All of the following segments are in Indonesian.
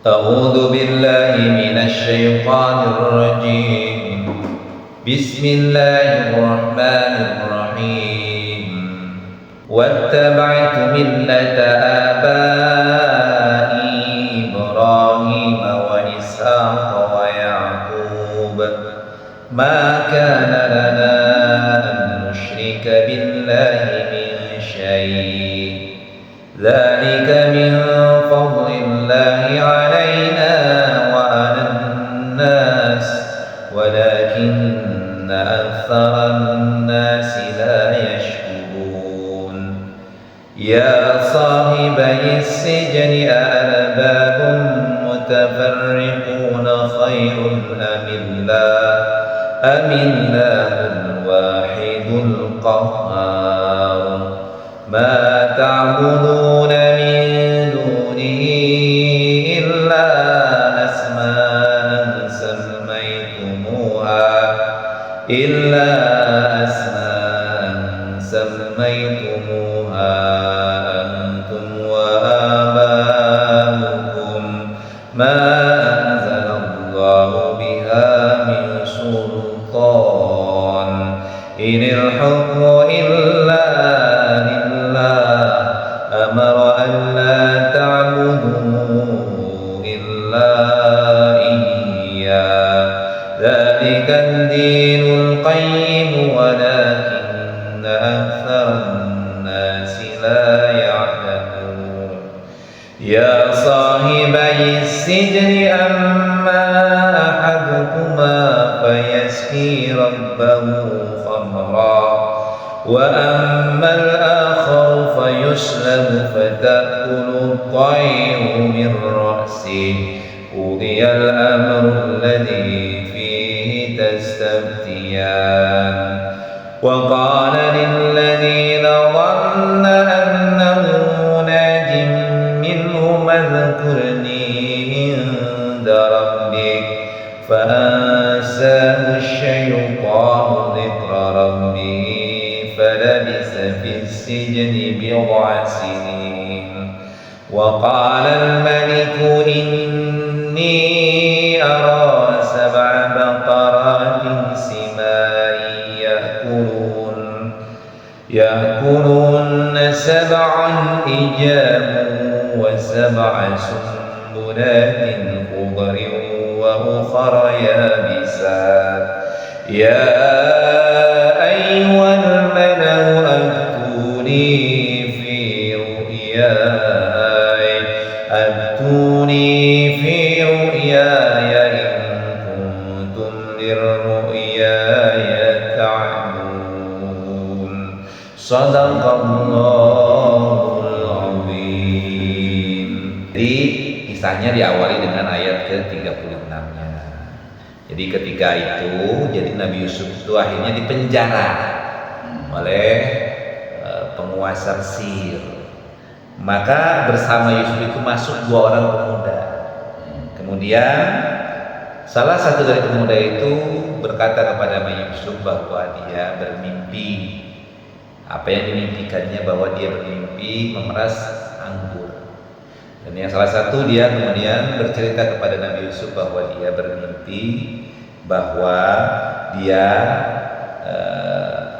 أعوذ بالله من الشيطان الرجيم. بسم الله الرحمن الرحيم. واتبعت ملة آبائي إبراهيم وإسحاق ويعقوب ما كان لنا أن نشرك بالله من شيء ذلك من فضل الله علينا وعلى الناس ولكن أكثر الناس لا يشكرون. يا صاحبي السجن أأرباب متفرقون خير أم الله الواحد القهار. ما تعبدون من دونه إلا أسماء سميتموها أنتم وآباؤكم ما أنزل الله بها من سلطان إن الحكم إلا لله أمر ألا تعبدوا إلا إياه ذلك الدين القيم ولكن أكثر الناس لا يعلمون. يا صاحبي السجن أما أحدكما فيسقي ربه خمرا وأما الآخر فيسلب فتأكل الطير من رأسه قضي الأمر الذي فيه تستفتيان. وقال للذين ظن أنه ناج منهم اذكرني عند ربك فأنساه الشيطان ذكر ربه فلبث في السجن بضع سنين. وقال الملك إني أرى 7 بقرات سمان يأكلون 7 إجاب و7 سنبلات خضر وأخر يابسات. يا أيها الملأ أفتوني في رؤياي إن كنتم للرؤياي تعبدون. Shadaqallahul Azim. Jadi kisahnya diawali dengan ayat ke-36-nya. Jadi ketika itu, jadi Nabi Yusuf itu akhirnya dipenjara oleh penguasa Mesir. Maka bersama Yusuf itu masuk 2 orang pemuda. Kemudian salah satu dari pemuda itu berkata kepada Nabi Yusuf bahwa dia bermimpi. Apa yang dimimpikannya, bahwa dia bermimpi memeras anggur. Dan yang salah satu dia kemudian bercerita kepada Nabi Yusuf bahwa dia bermimpi bahwa dia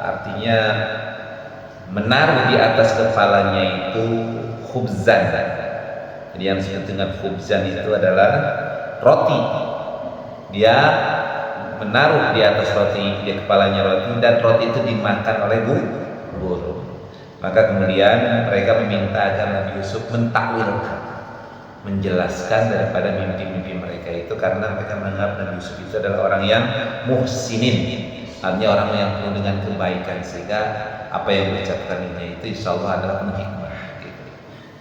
artinya menaruh di atas kepalanya itu khubzan. Jadi yang disebut dengan khubzan itu adalah roti. Dia menaruh di atas roti, di kepalanya roti, dan roti itu dimakan oleh burung. Maka kemudian mereka meminta agar Nabi Yusuf mentakwilkan, menjelaskan daripada mimpi-mimpi mereka itu, karena mereka menganggap Nabi Yusuf itu adalah orang yang muhsinin, artinya orang yang penuh dengan kebaikan, sehingga apa yang diucapkannya itu insya Allah adalah penuh hikmah gitu.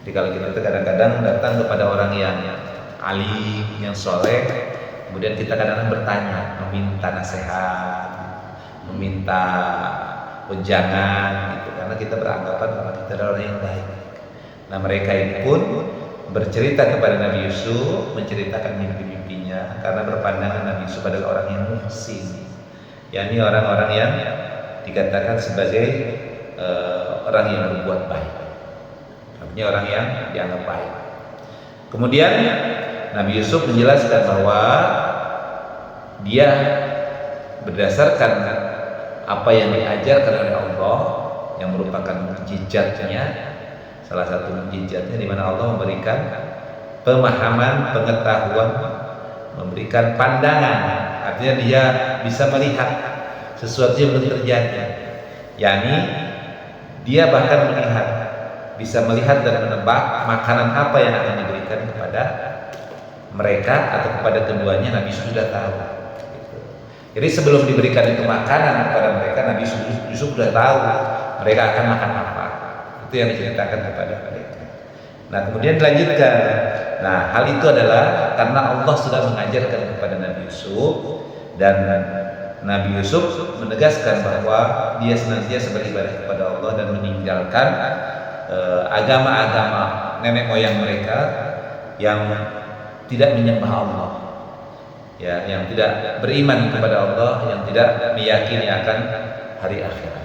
Jadi kalau kita itu kadang-kadang datang kepada orang yang alim, yang soleh, kemudian kita kadang-kadang bertanya, meminta nasihat, meminta wejangan gitu, karena kita beranggapan bahwa kita adalah orang yang baik. Nah mereka ini pun bercerita kepada Nabi Yusuf, menceritakan mimpi-mimpinya, karena berpandangan Nabi Yusuf adalah orang yang muhsin, yakni orang-orang yang dikatakan sebagai orang yang berbuat baik, artinya orang yang dianggap baik. Kemudian Nabi Yusuf menjelaskan bahwa dia berdasarkan apa yang diajarkan oleh Allah yang merupakan mukjizatnya, salah satu mukjizatnya di mana Allah memberikan pemahaman, pengetahuan, memberikan pandangan, artinya dia bisa melihat sesuatu yang belum terjadi, yakni dia bahkan bisa melihat dan menebak makanan apa yang akan diberikan kepada mereka atau kepada keduanya. Nabi Yusuf sudah tahu. Jadi sebelum diberikan itu makanan kepada mereka, Nabi Yusuf sudah tahu mereka akan makan apa. Itu yang diceritakan kepada mereka. Nah, kemudian dilanjutkan. Nah, hal itu adalah karena Allah sudah mengajarkan kepada Nabi Yusuf, dan Nabi Yusuf menegaskan bahwa dia senantiasa beribadah kepada Allah dan meninggalkan agama-agama nenek moyang mereka yang tidak menyembah Allah, ya, yang tidak beriman kepada Allah, yang tidak meyakini akan hari akhirat,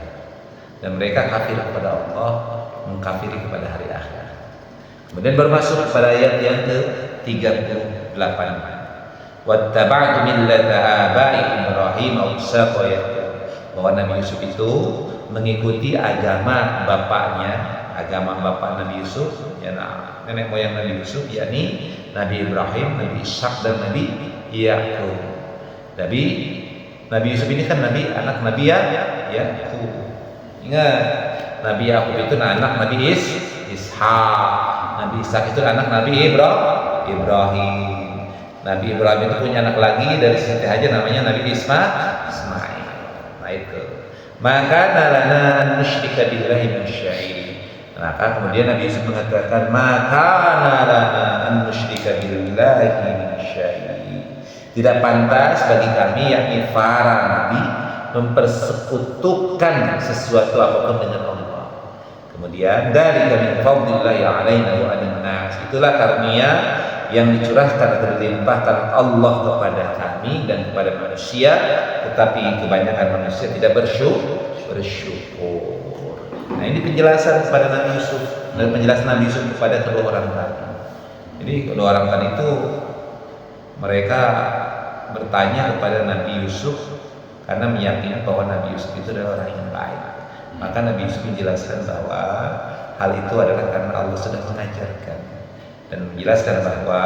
dan mereka kafir kepada Allah, mengkafiri kepada hari akhirat. Kemudian bermasuk pada ayat yang ke-38, wattaba'tu millata abai Ibrahim wa Ishaq wa Yaqub, bahwa Nabi Yusuf itu mengikuti agama bapaknya, agama bapak Nabi Yusuf, ya, nenek moyang Nabi Yusuf, yakni Nabi Ibrahim, Nabi Ishaq, dan Nabi Yaqub. Nabi Yusuf ini kan anak Nabi Yaqub. Ingat, Nabi Yaqub itu anak Nabi Ishaq. Nabi Ishaq itu anak Nabi Ibrahim. Nabi Ibrahim itu punya anak lagi dari Siti Hajar, namanya Nabi Ismail. Nah itu. Maka nalana nusyrika billahi min syai'. Maka kemudian Nabi Yusuf mengatakan, maka nalana nusyrika billahi min syai'. Tidak pantas bagi kami, yakni para nabi, mempersekutukan sesuatu apapun dengan Allah. Kemudian dari kami fadlillahi alaina wa alan nas, itulah karunia yang dicurahkan atau dilimpahkan Allah kepada kami dan kepada manusia, tetapi kebanyakan manusia tidak bersyukur. Nah, ini penjelasan kepada Nabi Yusuf dan penjelasan Nabi Yusuf kepada kedua orang tadi. Jadi kedua orang tadi itu mereka bertanya kepada Nabi Yusuf karena meyakini bahwa Nabi Yusuf itu adalah orang yang baik. Maka Nabi Yusuf menjelaskan bahwa hal itu adalah karena Allah sudah mengajarkan, dan menjelaskan bahwa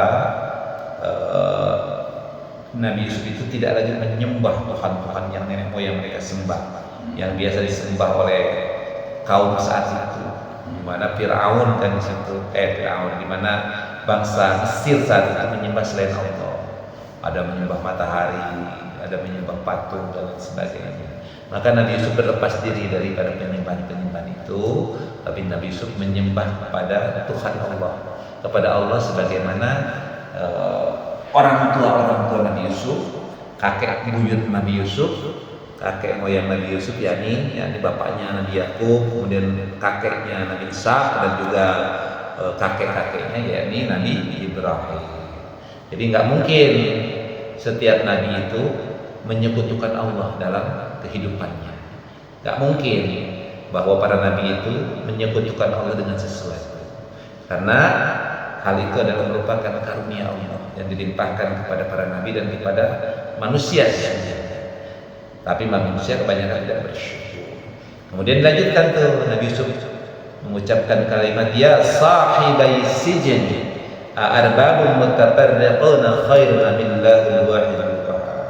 Nabi Yusuf itu tidak lagi menyembah Tuhan-Tuhan yang nenek moyang mereka sembah, yang biasa disembah oleh kaum saat itu, di mana Fir'aun kan di situ, di mana bangsa Mesir saat itu menyembah selain Allah. Ada menyembah matahari, ada menyembah patung dan sebagainya. Maka Nabi Yusuf berlepas diri daripada penyembahan-penyembahan itu, tapi Nabi Yusuf menyembah kepada Tuhan Allah, kepada Allah sebagaimana orang tua Nabi Yusuf, kakek buyut Nabi Yusuf, kakek moyang Nabi Yusuf, yakni bapaknya Nabi Yaqub, kemudian kakeknya Nabi Ishaq, dan juga kakek-kakeknya yakni Nabi Ibrahim. Jadi nggak mungkin setiap nabi itu menyekutukan Allah dalam kehidupannya. Nggak mungkin bahwa para nabi itu menyekutukan Allah dengan sesuatu, karena hal itu adalah merupakan karunia Allah yang dilimpahkan kepada para nabi dan kepada manusia saja. Tapi manusia kebanyakan tidak bersyukur. Kemudian dilanjutkan tuh Nabi Yusuf mengucapkan kalimat, ya sahibai sijni arbabun mutafarriquna khairun amillahul wahidul qahhar.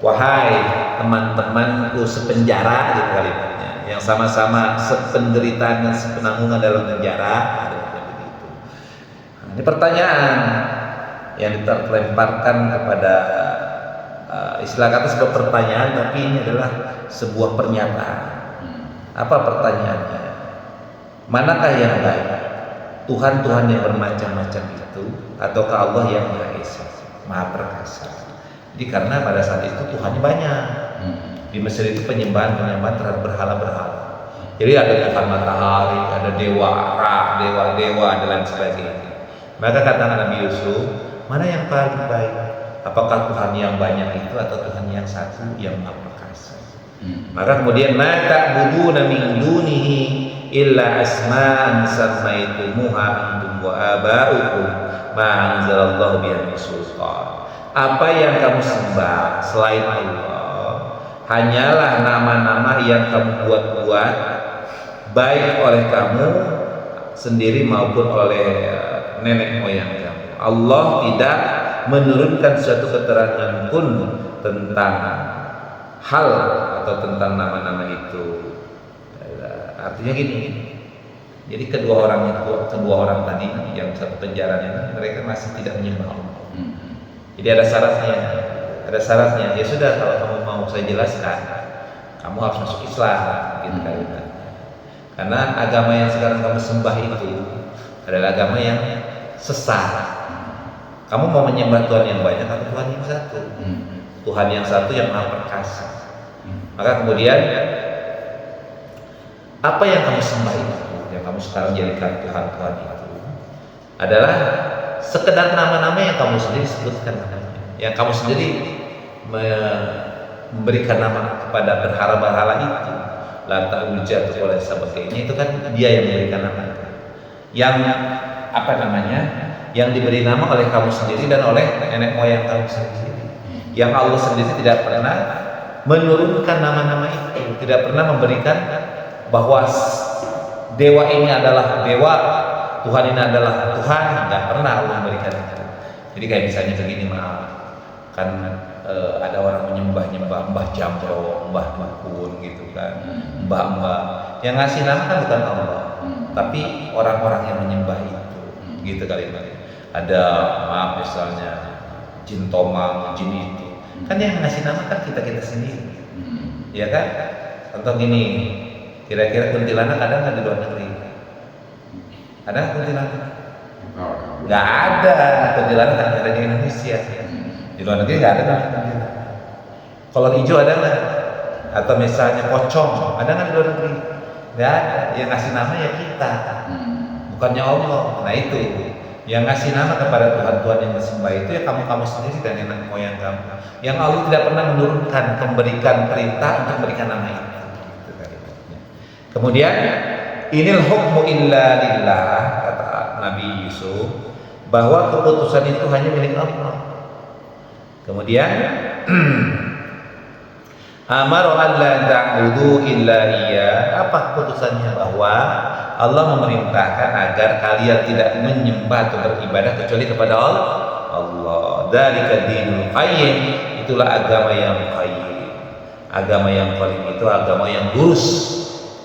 Wahai teman-temanku sepenjara, itu kalimatnya, yang sama-sama sependeritaan dan sepenanggungan dalam penjara, begitu. Nah, ini pertanyaan yang dilemparkan kepada istilah kata sebuah pertanyaan, tapi ini adalah sebuah pernyataan. Apa pertanyaannya? Manakah yang baik? Tuhan-Tuhan yang bermacam-macam itu, ataukah Allah yang Maha Esa, Maha Perkasa? Jadi karena pada saat itu Tuhannya banyak. Di Mesir itu penyembahan terhadap berhala-berhala. Jadi ada Tuhan matahari, ada dewa Ra, dewa-dewa dan lain sebagainya. Maka kata Nabi Yusuf, mana yang paling baik? Apakah Tuhan yang banyak itu atau Tuhan yang satu yang Maha Perkasa? Maka kemudian mata buduna min dunihi illa asma'an sammaitumuha antum wa aba'ukum ma anzalallahu bihi min sultan. Apa yang kamu sembah selain Allah hanyalah nama-nama yang kamu buat-buat, baik oleh kamu sendiri maupun oleh nenek moyang kamu. Allah tidak menurunkan suatu keterangan pun tentang hal atau tentang nama-nama itu. Artinya gini, jadi kedua orang tadi yang satu penjara ini, mereka masih tidak menyembah Allah. Jadi ada syaratnya. Ya sudah, kalau kamu mau saya jelaskan, kamu harus masuk Islam, gitu kan. Karena agama yang sekarang kamu sembah itu adalah agama yang sesat. Kamu mau menyembah Tuhan yang banyak atau Tuhan yang satu? Tuhan yang satu yang Maha Perkasa. Maka kemudian apa yang kamu sembah itu, yang kamu sekarang jadikan Tuhan itu adalah sekedar nama-nama yang kamu sendiri sebutkan namanya, yang kamu sendiri memberikan nama kepada berhala-berhala itu, Lata, Uzza, atau lain sebagainya. Itu kan dia yang memberikan nama, yang apa namanya, yang diberi nama oleh kamu sendiri dan oleh nenek moyang kamu sendiri. Yang Allah sendiri tidak pernah menurunkan nama-nama itu, tidak pernah memberikan bahwa dewa ini adalah dewa, Tuhan ini adalah Tuhan, nggak pernah Allah memberikan itu. Jadi kayak misalnya begini, maaf, kan ada orang menyembah Mbah Jamro, Mbah Dukun gitu kan, Mbah yang ngasih nama kan bukan Allah, tapi orang-orang yang menyembah itu, gitu kali ini. Ada maaf misalnya Jin Tomang, Jin itu, kan yang ngasih nama kan kita sendiri, ya kan? Contoh gini, kira-kira kuntilanak ada nggak di luar negeri? Ada kuntilanak? Nggak ada. Kuntilanak hanya ada di Indonesia. Di luar negeri nggak ada kuntilanak. Kolor hijau ada nggak? Atau misalnya pocong, ada nggak di luar negeri? Nggak ada. Yang ngasih nama ya kita, bukannya Allah. Nah itu, yang ngasih nama kepada Tuhan-Tuhan yang disembah itu ya kamu sendiri dan nenek moyang kamu. Yang Allah tidak pernah menurunkan, memberikan perintah untuk memberikan nama itu. Kemudian inil hukmu illa lillah, kata Nabi Yusuf, bahwa keputusan itu hanya milik Allah. Kemudian amaru alla ta'budu illa iya. Apa keputusannya? Bahwa Allah memerintahkan agar kalian tidak menyembah atau beribadah kecuali kepada Allah. Dzalika dinul qayyim, itulah agama yang qayyim. Agama yang qayyim itu agama yang lurus.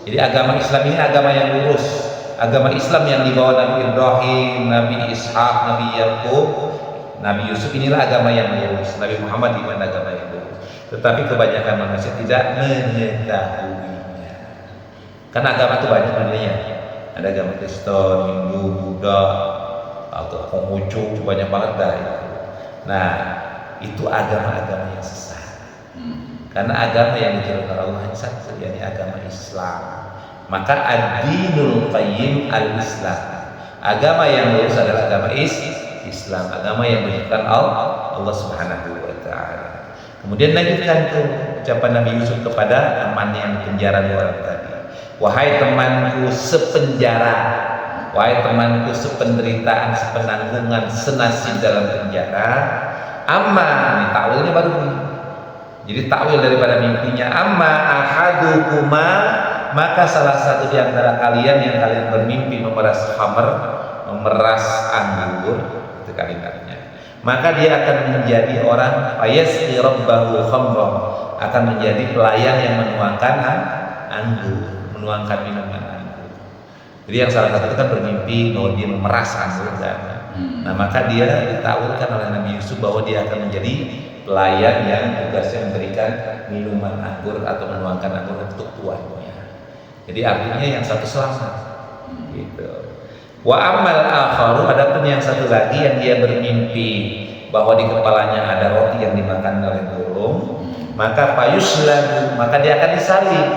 Jadi agama Islam ini agama yang lurus. Agama Islam yang dibawa Nabi Ibrahim, Nabi Ishak, Nabi Yakub, Nabi Yusuf, inilah agama yang lurus. Nabi Muhammad iman agama yang lurus. Tetapi kebanyakan manusia tidak mengetahuinya. Karena agama itu banyak namanya. Ada agama Kristen, Hindu, Buddha, atau Konghucu, banyak banget dah itu. Nah, itu agama-agama yang sesat. Karena agama yang diturunkan Allah hanya satu, yakni agama Islam. Maka ad-dinul qayyim al-Islam. Agama yang lurus adalah agama Islam, agama yang menunjukkan Allah Subhanahu wa taala. Kemudian lanjutkan tuh ucapan Nabi Yusuf kepada temannya yang penjara dua orang tadi. Wahai temanku sepenjara, wahai temanku sependeritaan, sepenanggungan, senasib dalam penjara. Amma, ini takwilnya baru nih. Jadi takwil daripada mimpinya. Amma ahadukuma, maka salah satu di antara kalian yang kalian bermimpi memeras khamr, memeras anggur, itu kalimatnya. Maka dia akan menjadi orang fayasqi rabbahu khamra, akan menjadi pelayan yang menuangkan anggur, menuangkan minuman anggur. Jadi yang salah satu itu kan bermimpi bahwa dia memeras anggur kan. Nah, maka dia ditakwilkan oleh Nabi Yusuf bahwa dia akan menjadi pelayan yang tugasnya memberikan minuman anggur atau menuangkan anggur untuk tuannya. Jadi artinya yang satu selamat, gitu. Wa amal akharu, adapun yang satu lagi yang dia bermimpi bahwa di kepalanya ada roti yang dimakan oleh burung, maka fayuslabu, maka dia akan disalib,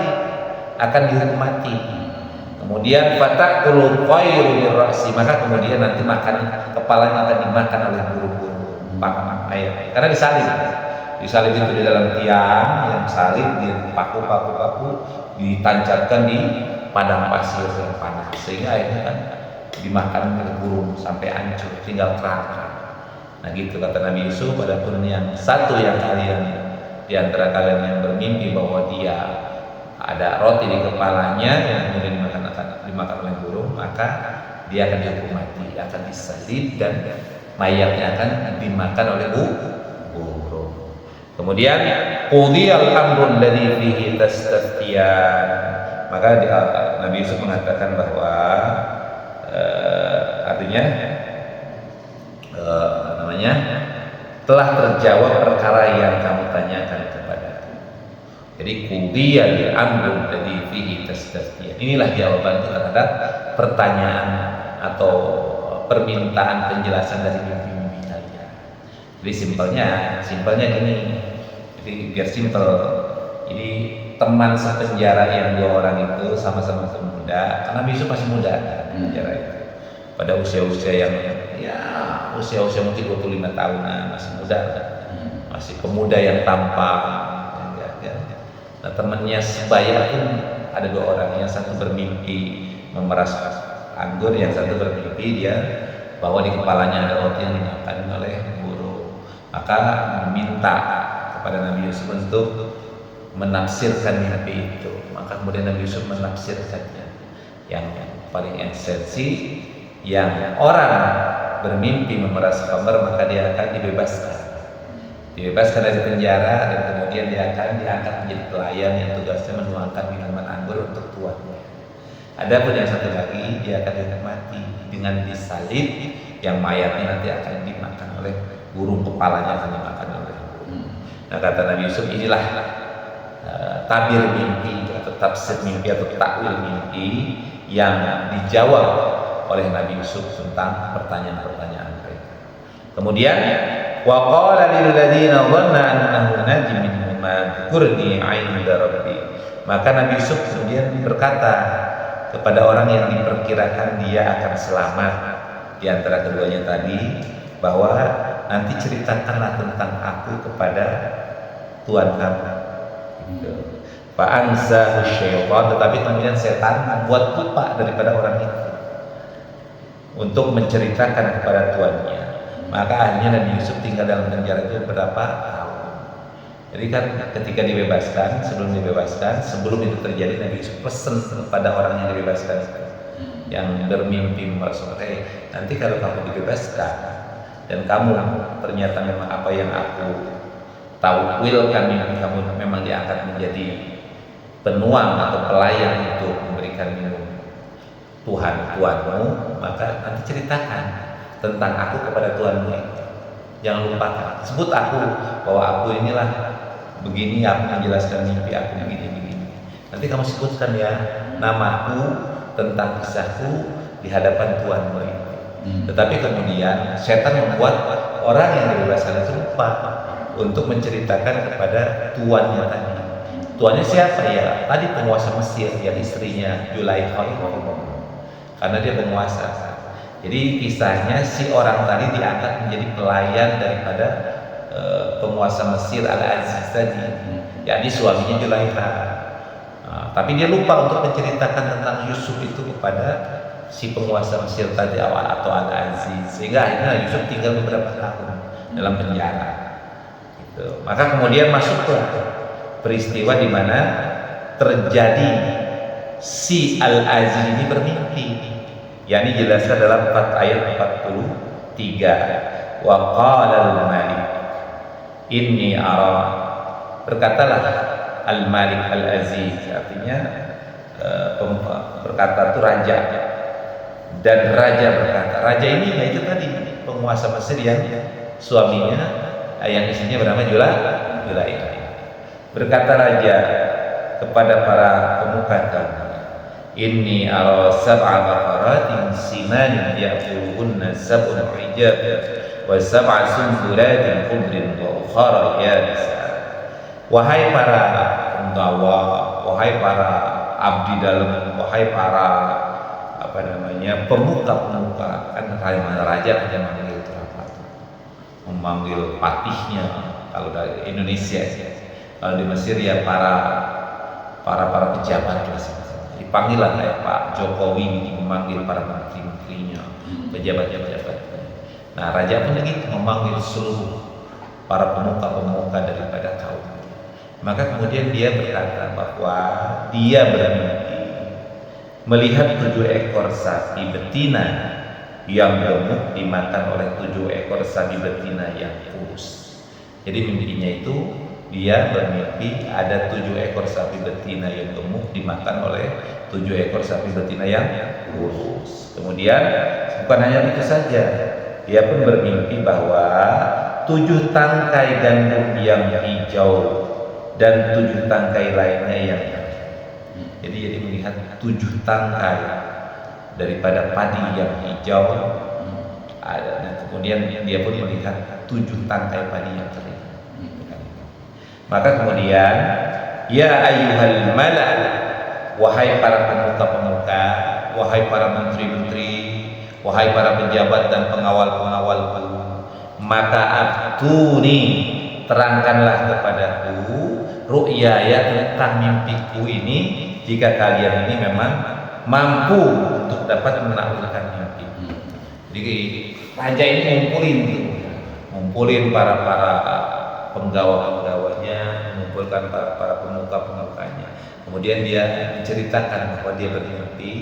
akan dihukum mati. Kemudian fatakulu qayru min ra'si, maka kemudian nanti kepalanya akan dimakan oleh burung-burung. Karena disalib itu di dalam tiang yang salib, dipaku-paku ditancapkan di padang pasir yang panas, sehingga akhirnya kan dimakan oleh burung sampai hancur, tinggal kerangka. Nah gitu kata Nabi Yusuf, adapun yang satu yang kalian di antara kalian yang bermimpi bahwa dia ada roti di kepalanya yang kemudian dimakan oleh burung, maka dia akan dihukum mati, akan disalib dan mayatnya akan dimakan oleh burung. Kemudian qudiyal amrul ladzi fihi tastaftiyan. Maka Nabi Yusuf mengatakan bahwa artinya telah terjawab perkara yang kamu tanyakan kepadaku. Jadi qudiyal amrul ladzi fihi tastaftiyan. Inilah jawaban terhadap pertanyaan atau permintaan penjelasan dari mimpi-mimpi kalian. Jadi simpelnya gini. Jadi biar simpel. Jadi teman sepenjara yang dua orang itu sama-sama muda, karena Nabi Yusuf masih muda penjara itu. Pada usia-usia yang usia mungkin 25 tahunan, masih muda, masih pemuda yang tampan. Nah temannya sebaya pun ada dua orang, yang satu bermimpi memeras anggur, yang satu bermimpi dia bahwa di kepalanya ada roti yang dimakan oleh burung. Maka meminta kepada Nabi Yusuf untuk menafsirkan mimpi itu. Maka kemudian Nabi Yusuf menafsirkannya. Yang paling esensi, yang orang bermimpi memeras khamr maka dia akan dibebaskan dari penjara, dan kemudian dia akan diangkat menjadi pelayan yang tugasnya menuangkan minuman anggur untuk tuannya. Adapun yang satu lagi, dia akan mati dengan disalib, yang mayatnya nanti akan dimakan oleh burung, kepalanya akan dimakan oleh burung. Nah kata Nabi Yusuf, inilah tabir mimpi atau tafsir mimpi atau takwil mimpi yang dijawab oleh Nabi Yusuf tentang pertanyaan-pertanyaan mereka. Kemudian wa qala lil ladzina dhanna annahu najim minhum dzkurni 'inda rabbi. Maka Nabi Yusuf kemudian berkata kepada orang yang diperkirakan dia akan selamat di antara keduanya tadi, bahwa nanti ceritakanlah tentang aku kepada Tuhan kamu. Fa'ansahu syaitan, tetapi kemudian setan membuat lupa daripada orang itu untuk menceritakan kepada tuannya. Maka akhirnya Nabi Yusuf tinggal dalam penjara itu berapa tahun. Jadi kan ketika dibebaskan, sebelum itu terjadi, Nabi Yusuf pesan kepada orang yang dibebaskan itu, yang bermimpi merasa, nanti kalau kamu dibebaskan dan kamu ternyata memang apa yang aku takwilkan, mimpi kamu memang diangkat menjadi penuang atau pelayan untuk memberikan minum Tuhanmu, maka nanti ceritakan tentang aku kepada Tuhanmu. Jangan lupakan, sebut aku bahwa aku inilah begini, aku menjelaskan mimpi aku begini. Nanti kamu sebutkan ya namaku, tentang kisahku di hadapan Tuhanmu itu. Tetapi kemudian setan membuat orang yang dibebaskan itu lupa untuk menceritakan kepada tuannya tadi. Tuannya siapa ya? Tadi penguasa Mesir yang istrinya Zulaikha itu. Karena dia penguasa. Jadi kisahnya si orang tadi diangkat menjadi pelayan daripada penguasa Mesir Al-Aziz tadi, yakni suaminya Zulaikha. Tapi dia lupa untuk menceritakan tentang Yusuf itu kepada si penguasa Mesir tadi atau Al-Aziz, sehingga akhirnya Yusuf tinggal beberapa tahun dalam penjara. Gitu. Maka kemudian masuklah peristiwa di mana terjadi si Al-Aziz ini bermimpi, yakni dijelaskan dalam ayat 43. Wa qala al-Malik inni ara, berkatalah Al-Malik Al-Aziz, artinya berkata itu raja, dan raja berkata, raja ini yaitu tadi penguasa Mesir yang suaminya yang istrinya bernama Zulaikha. Berkata raja kepada para pemuka kaum, inni ara sab'a baqaratin simanin ya'kuluhunna sab'un hijab wa sab'a sunbulatin khudrin wa ukhra yabisa. Wahai para penggawa, wahai para abdi dalam, wahai para pemuka-pemuka, kan raja aja memanggil patihnya kalau dari Indonesia. Kalau di Mesir ya para pejabat, jadi dipanggil lah kayak Pak Jokowi memanggil para menteri-menterinya, pejabat-pejabatnya. Nah, raja pun begitu memanggil seluruh para pemuka-pemuka daripada kaum. Maka kemudian dia berkata bahwa dia bermimpi melihat 7 ekor sapi betina yang gemuk dimakan oleh 7 ekor sapi betina yang kurus. Jadi mimpinya itu dia bermimpi ada 7 ekor sapi betina yang gemuk dimakan oleh 7 ekor sapi betina yang kurus. Kemudian bukan hanya itu saja, dia pun bermimpi bahwa 7 tangkai gandum yang hijau dan 7 tangkai lainnya yang jadi melihat 7 tangkai daripada padi yang hijau ada, dan kemudian dia pun melihat 7 tangkai padi yang kering. Maka kemudian, ya ayyuhal mala', wahai para pemuka-pemuka, wahai para menteri-menteri, wahai para pejabat dan pengawal-pengawalku, maka aftuni, terangkanlah kepadaku ru'yaya, tentang mimpiku ini, jika kalian ini memang mampu untuk dapat menaklukkan mimpi. Jadi raja ini ngumpulin para penggawa-penggawanya, mengumpulkan para pemuka-pemukanya. Kemudian dia menceritakan bahwa dia bermimpi,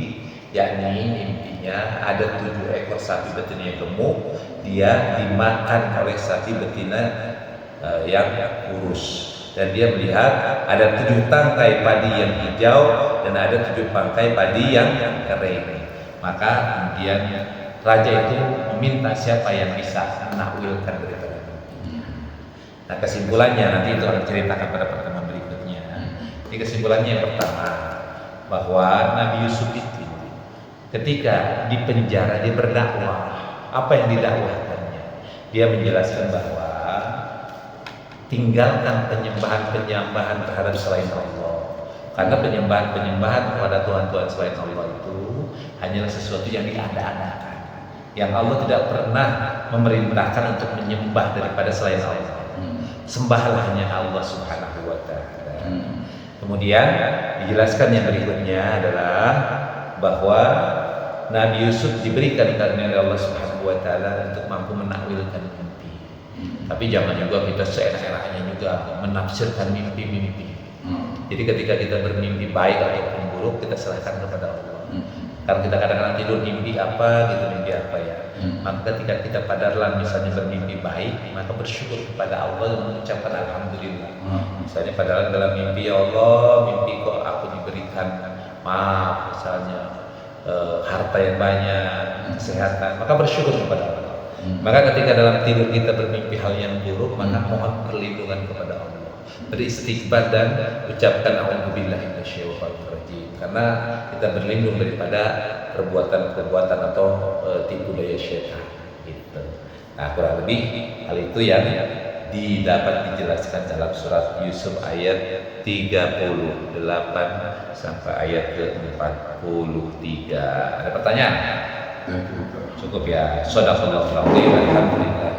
yakni mimpinya ada 7 ekor sapi betina yang gemuk, dia dimakan oleh sapi betina yang kurus. Dan dia melihat ada 7 tangkai padi yang hijau dan ada 7 tangkai padi yang kering. Maka kemudian raja itu meminta siapa yang bisa menakwilkan daripada mimpi. Nah, kesimpulannya nanti itu akan ceritakan pada pertemuan berikutnya. Jadi kesimpulannya yang pertama, bahwa Nabi Yusuf itu ketika di penjara dia berdakwah. Apa yang didakwahkannya? Dia menjelaskan bahwa tinggalkan penyembahan-penyembahan terhadap selain Allah. Karena penyembahan-penyembahan kepada Tuhan-Tuhan selain Allah itu hanyalah sesuatu yang diada-adakan, yang Allah tidak pernah memerintahkan untuk menyembah daripada selain Allah. Sembahlah hanya Allah Subhanahu wa ta'ala. Kemudian dijelaskan yang berikutnya adalah bahwa Nabi Yusuf diberikan karunia oleh Allah Subhanahu wa ta'ala untuk mampu menakwilkan mimpi. Tapi jangan juga kita seenak-enaknya juga menafsirkan mimpi-mimpi. Jadi ketika kita bermimpi baik ataupun buruk, kita serahkan kepada Allah. Karena kita kadang-kadang tidur mimpi apa ya. Maka ketika kita padaran misalnya bermimpi baik, maka bersyukur kepada Allah dan mengucapkan alhamdulillah. Misalnya padaran dalam mimpi, ya Allah, mimpi kok aku diberikan maaf misalnya harta yang banyak, kesehatan, maka bersyukur kepada Allah. Maka ketika dalam tidur kita bermimpi hal yang buruk, maka mohon perlindungan kepada Allah. Beristighfar dan ucapkan a'udzubillahi minasyaitonir rajim. Karena kita berlindung daripada perbuatan-perbuatan atau tipu daya syaitan. Gitu. Nah, kurang lebih hal itu yang didapat dijelaskan dalam surat Yusuf ayat 38 sampai ayat ke-43. Ada pertanyaan? Cukup ya. Shadaqallahul azim. Alhamdulillah.